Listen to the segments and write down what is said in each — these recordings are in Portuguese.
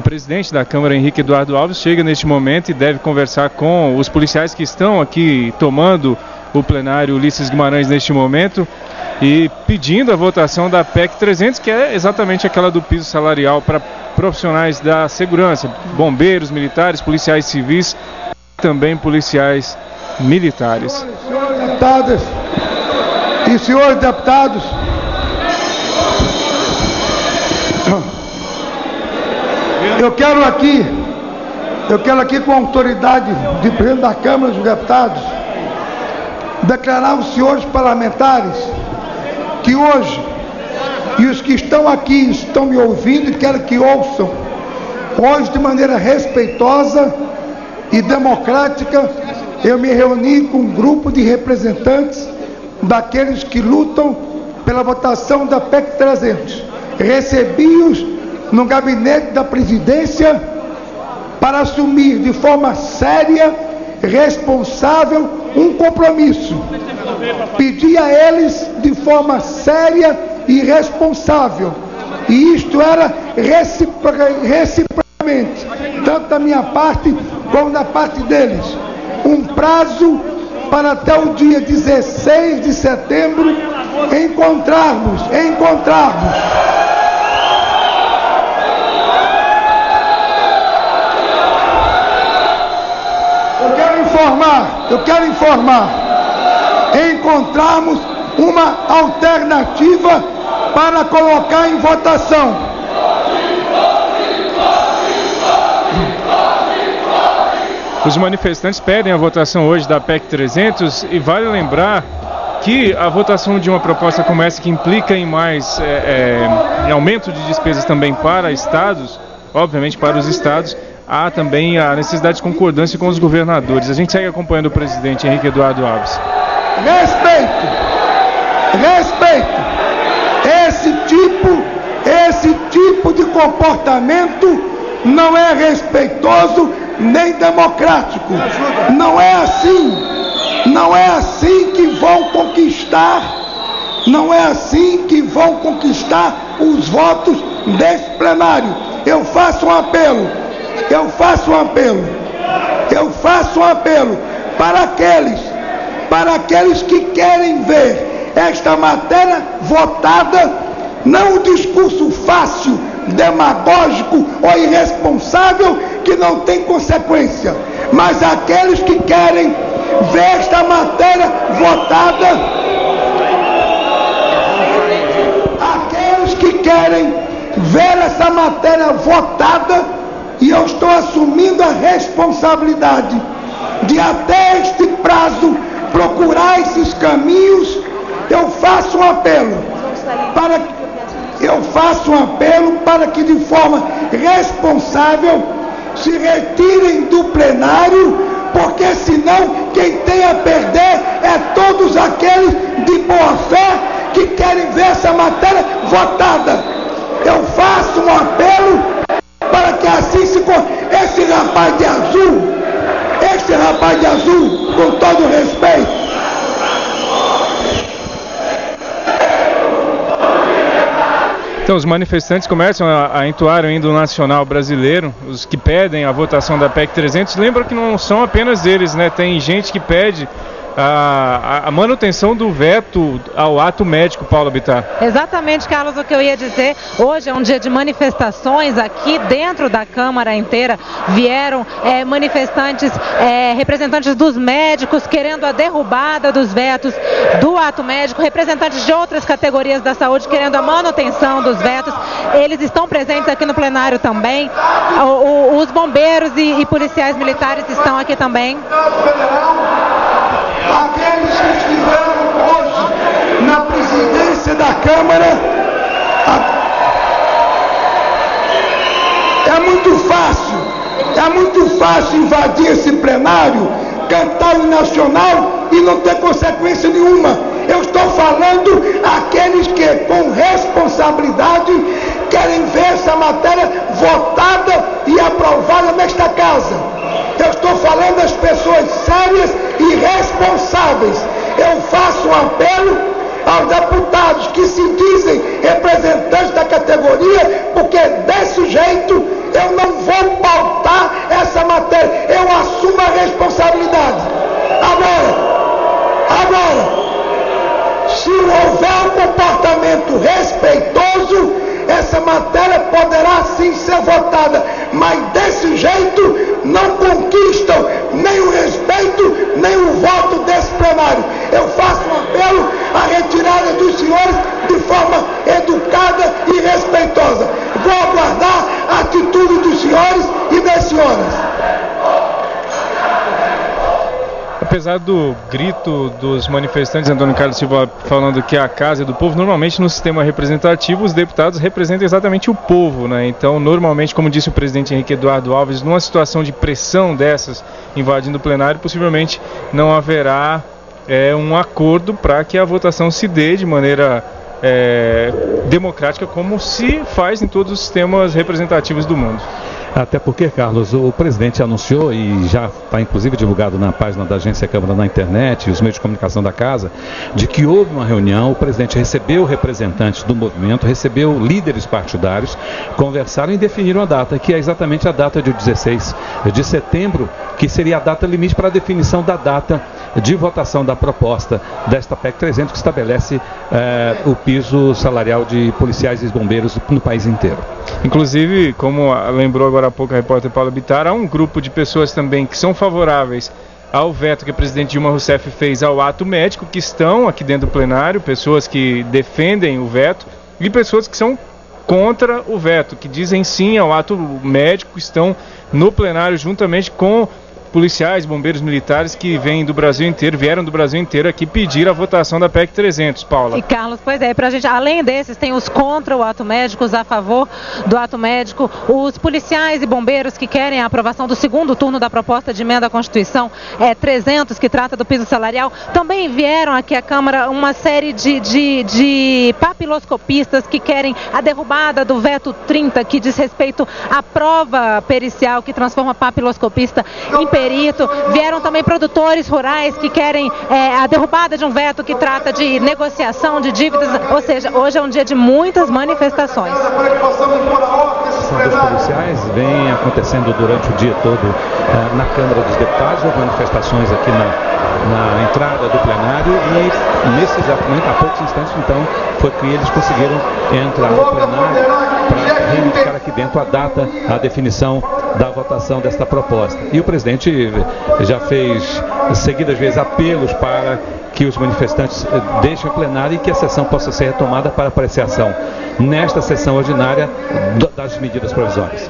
presidente da Câmara, Henrique Eduardo Alves, chega neste momento e deve conversar com os policiais que estão aqui tomando o plenário Ulisses Guimarães neste momento e pedindo a votação da PEC 300, que é exatamente aquela do piso salarial para profissionais da segurança, bombeiros, militares, policiais civis, também policiais militares. Senhores deputados e senhores deputados, eu quero aqui com a autoridade de presidente da Câmara dos Deputados declarar aos senhores parlamentares que hoje, e os que estão aqui estão me ouvindo e quero que ouçam, hoje de maneira respeitosa e democrática, eu me reuni com um grupo de representantes daqueles que lutam pela votação da PEC 300. Recebi-os no gabinete da presidência para assumir de forma séria, responsável, um compromisso. Pedi a eles de forma séria e responsável, e isto era reciprocamente, tanto da minha parte como da parte deles, um prazo para até o dia 16 de setembro encontrarmos. Eu quero informar, encontrarmos uma alternativa para colocar em votação. Os manifestantes pedem a votação hoje da PEC 300 e vale lembrar que a votação de uma proposta como essa, que implica em mais em aumento de despesas também para estados, obviamente para os estados, há também a necessidade de concordância com os governadores. A gente segue acompanhando o presidente Henrique Eduardo Alves. Respeito. Esse tipo de comportamento não é respeitoso nem democrático. Não é assim que vão conquistar os votos desse plenário. Eu faço um apelo para aqueles que querem ver esta matéria votada, não o discurso fácil, demagógico ou irresponsável que não tem consequência, mas aqueles que querem ver esta matéria votada, e eu estou assumindo a responsabilidade de até este prazo procurar esses caminhos. Eu faço um apelo para que de forma responsável se retirem do plenário, porque senão quem tem a perder é todos aqueles de boa fé que querem ver essa matéria votada. Eu faço um apelo para que assim esse rapaz de azul, com todo respeito, então, os manifestantes começam a entoar o hino nacional brasileiro, os que pedem a votação da PEC 300. Lembra que não são apenas eles, né? Tem gente que pede a manutenção do veto ao ato médico, Paulo Bittar. Exatamente, Carlos, o que eu ia dizer. Hoje é um dia de manifestações aqui dentro da Câmara inteira. Vieram manifestantes, representantes dos médicos querendo a derrubada dos vetos do ato médico, representantes de outras categorias da saúde querendo a manutenção dos vetos. Eles estão presentes aqui no plenário também. Os bombeiros e policiais militares estão aqui também. Aqueles que estiveram hoje na presidência da Câmara, é muito fácil invadir esse plenário, cantar o nacional e não ter consequência nenhuma. Eu estou falando aqueles que com responsabilidade querem ver essa matéria votada e aprovada nesta casa. Eu estou falando das pessoas sérias e responsáveis. Eu faço um apelo aos deputados que se dizem representantes da categoria, porque desse jeito eu não Apesar do grito dos manifestantes, Antônio Carlos Silva falando que a casa é do povo, normalmente no sistema representativo os deputados representam exatamente o povo, né? Então, normalmente, como disse o presidente Henrique Eduardo Alves, numa situação de pressão dessas invadindo o plenário, possivelmente não haverá um acordo para que a votação se dê de maneira democrática, como se faz em todos os sistemas representativos do mundo. Até porque, Carlos, o presidente anunciou, e já está inclusive divulgado na página da Agência Câmara na internet e os meios de comunicação da casa, de que houve uma reunião, o presidente recebeu representantes do movimento, recebeu líderes partidários, conversaram e definiram a data, que é exatamente a data de 16 de setembro, que seria a data limite para a definição da data de votação da proposta desta PEC 300, que estabelece o piso salarial de policiais e bombeiros no país inteiro. Inclusive, como lembrou agora há pouco a repórter Paula Bittar, há um grupo de pessoas também que são favoráveis ao veto que a presidente Dilma Rousseff fez ao ato médico, que estão aqui dentro do plenário, pessoas que defendem o veto e pessoas que são contra o veto, que dizem sim ao ato médico, estão no plenário juntamente com policiais, bombeiros militares que vieram do Brasil inteiro aqui pedir a votação da PEC 300, Paula. E Carlos, pois é, pra gente, além desses, tem os contra o ato médico, os a favor do ato médico, os policiais e bombeiros que querem a aprovação do segundo turno da proposta de emenda à Constituição 300, que trata do piso salarial. Também vieram aqui à Câmara uma série de papiloscopistas que querem a derrubada do veto 30, que diz respeito à prova pericial, que transforma papiloscopista em perito. Vieram também produtores rurais que querem a derrubada de um veto que trata de negociação de dívidas, ou seja, hoje é um dia de muitas manifestações. A ação dos policiais vem acontecendo durante o dia todo na Câmara dos Deputados, houve manifestações aqui na entrada do plenário e nesse exato momento, há poucos instantes, então, foi que eles conseguiram entrar no plenário para reivindicar aqui dentro a data, a definição da votação desta proposta. E o presidente já fez seguidas vezes apelos para que os manifestantes deixem o plenário e que a sessão possa ser retomada para apreciação nesta sessão ordinária das medidas provisórias.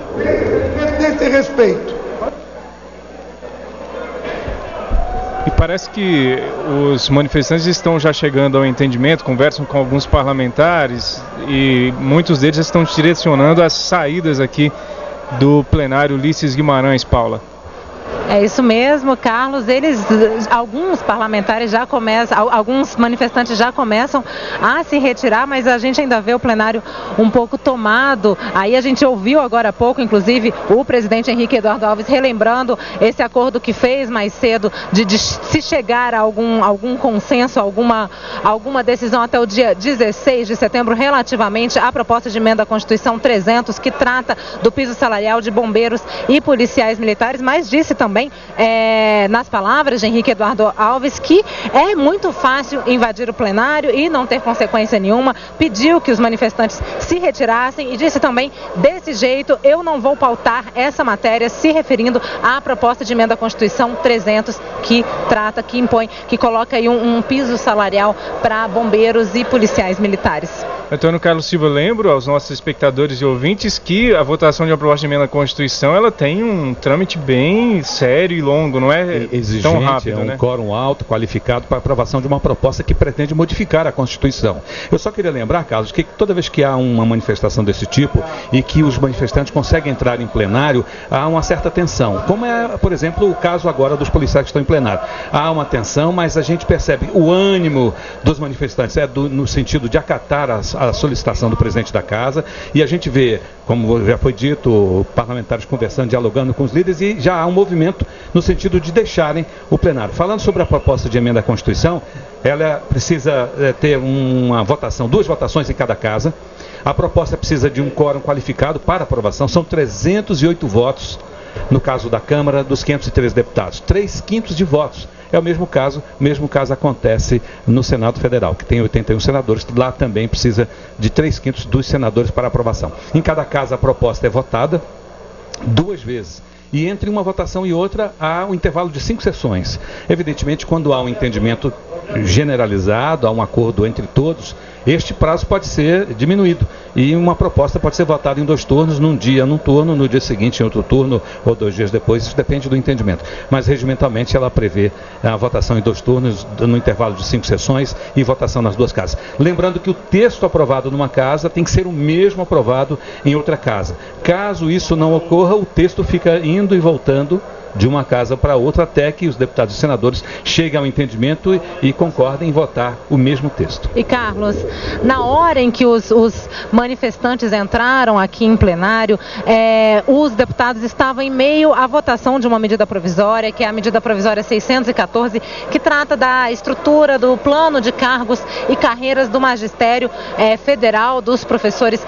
Desse respeito. E parece que os manifestantes estão já chegando ao entendimento, conversam com alguns parlamentares e muitos deles estão direcionando as saídas aqui do plenário Ulisses Guimarães, Paula. É isso mesmo, Carlos. Alguns parlamentares já começam, alguns manifestantes já começam a se retirar, mas a gente ainda vê o plenário um pouco tomado. Aí a gente ouviu agora há pouco, inclusive, o presidente Henrique Eduardo Alves relembrando esse acordo que fez mais cedo de se chegar a algum consenso, alguma decisão até o dia 16 de setembro relativamente à proposta de emenda à Constituição 300, que trata do piso salarial de bombeiros e policiais militares, mas disse também nas palavras de Henrique Eduardo Alves que é muito fácil invadir o plenário e não ter consequência nenhuma, pediu que os manifestantes se retirassem e disse também, desse jeito eu não vou pautar essa matéria, se referindo à proposta de emenda à Constituição 300 que impõe, que coloca aí um piso salarial para bombeiros e policiais militares. Antônio Carlos Silva, lembro aos nossos espectadores e ouvintes que a votação de uma proposta de emenda à Constituição, ela tem um trâmite bem sério e longo, não é exigente, tão rápido, né? Quórum alto, qualificado para aprovação de uma proposta que pretende modificar a Constituição. Eu só queria lembrar, Carlos, que toda vez que há uma manifestação desse tipo e que os manifestantes conseguem entrar em plenário, há uma certa tensão. Como é, por exemplo, o caso agora dos policiais que estão em plenário. Há uma tensão, mas a gente percebe o ânimo dos manifestantes, no sentido de acatar a solicitação do presidente da casa, e a gente vê, como já foi dito, parlamentares conversando, dialogando com os líderes, e já há um movimento no sentido de deixarem o plenário. Falando sobre a proposta de emenda à Constituição, ela precisa ter uma votação, 2 votações em cada casa. A proposta precisa de um quórum qualificado para aprovação, são 308 votos no caso da Câmara, dos 513 deputados, 3/5 de votos. É o mesmo caso acontece no Senado Federal, que tem 81 senadores, lá também precisa de 3/5 dos senadores para aprovação. Em cada casa a proposta é votada 2 vezes. E entre uma votação e outra há um intervalo de 5 sessões. Evidentemente, quando há um entendimento generalizado, há um acordo entre todos, este prazo pode ser diminuído e uma proposta pode ser votada em 2 turnos, num dia num turno, no dia seguinte em outro turno ou 2 dias depois, isso depende do entendimento. Mas regimentalmente ela prevê a votação em 2 turnos, no intervalo de 5 sessões e votação nas 2 casas. Lembrando que o texto aprovado numa casa tem que ser o mesmo aprovado em outra casa. Caso isso não ocorra, o texto fica indo e voltando de uma casa para outra até que os deputados e senadores cheguem ao entendimento e concordem em votar o mesmo texto. E Carlos, na hora em que os manifestantes entraram aqui em plenário, os deputados estavam em meio à votação de uma medida provisória, que é a medida provisória 614, que trata da estrutura do plano de cargos e carreiras do magistério federal, dos professores,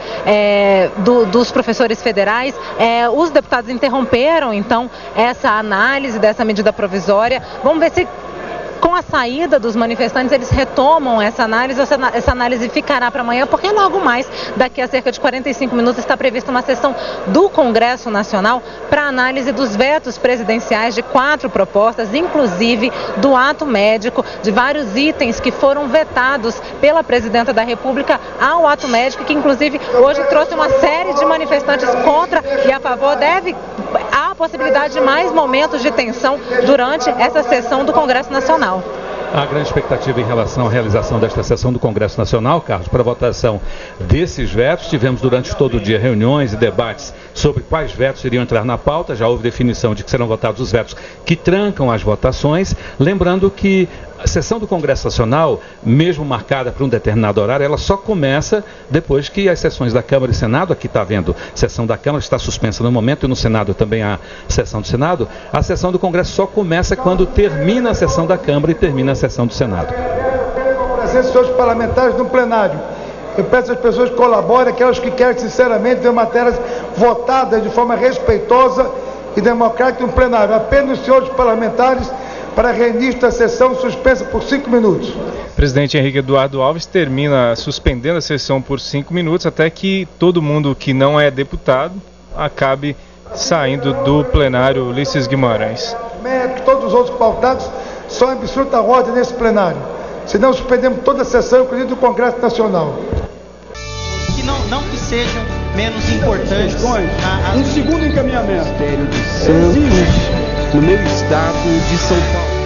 dos professores federais. Os deputados interromperam, então, essa análise dessa medida provisória. Vamos ver se com a saída dos manifestantes eles retomam essa análise, ou essa análise ficará para amanhã, porque logo mais, daqui a cerca de 45 minutos, está prevista uma sessão do Congresso Nacional para análise dos vetos presidenciais de 4 propostas, inclusive do ato médico, de vários itens que foram vetados pela Presidenta da República ao ato médico, que inclusive hoje trouxe uma série de manifestantes contra e a favor. Há a possibilidade de mais momentos de tensão durante essa sessão do Congresso Nacional. Há grande expectativa em relação à realização desta sessão do Congresso Nacional, Carlos, para a votação desses vetos. Tivemos durante todo o dia reuniões e debates sobre quais vetos iriam entrar na pauta. Já houve definição de que serão votados os vetos que trancam as votações. Lembrando que a sessão do Congresso Nacional, mesmo marcada para um determinado horário, ela só começa depois que as sessões da Câmara e Senado, aqui está havendo sessão da Câmara, está suspensa no momento, e no Senado também há sessão do Senado, a sessão do Congresso só começa quando termina a sessão da Câmara e termina a sessão do Senado. Presença dos parlamentares no plenário. Eu peço às pessoas que colaborem, aquelas que querem sinceramente ver matérias votadas de forma respeitosa e democrática no plenário. Apenas os senhores parlamentares para reinício da sessão suspensa por 5 minutos. O presidente Henrique Eduardo Alves termina suspendendo a sessão por 5 minutos até que todo mundo que não é deputado acabe saindo do plenário Ulisses Guimarães. Todos os outros pautados são absoluta ordem nesse plenário. Senão suspendemos toda a sessão, inclusive do Congresso Nacional. Que não que sejam menos importantes. Um segundo encaminhamento. Ministério de Santos, no meu estado de São Paulo.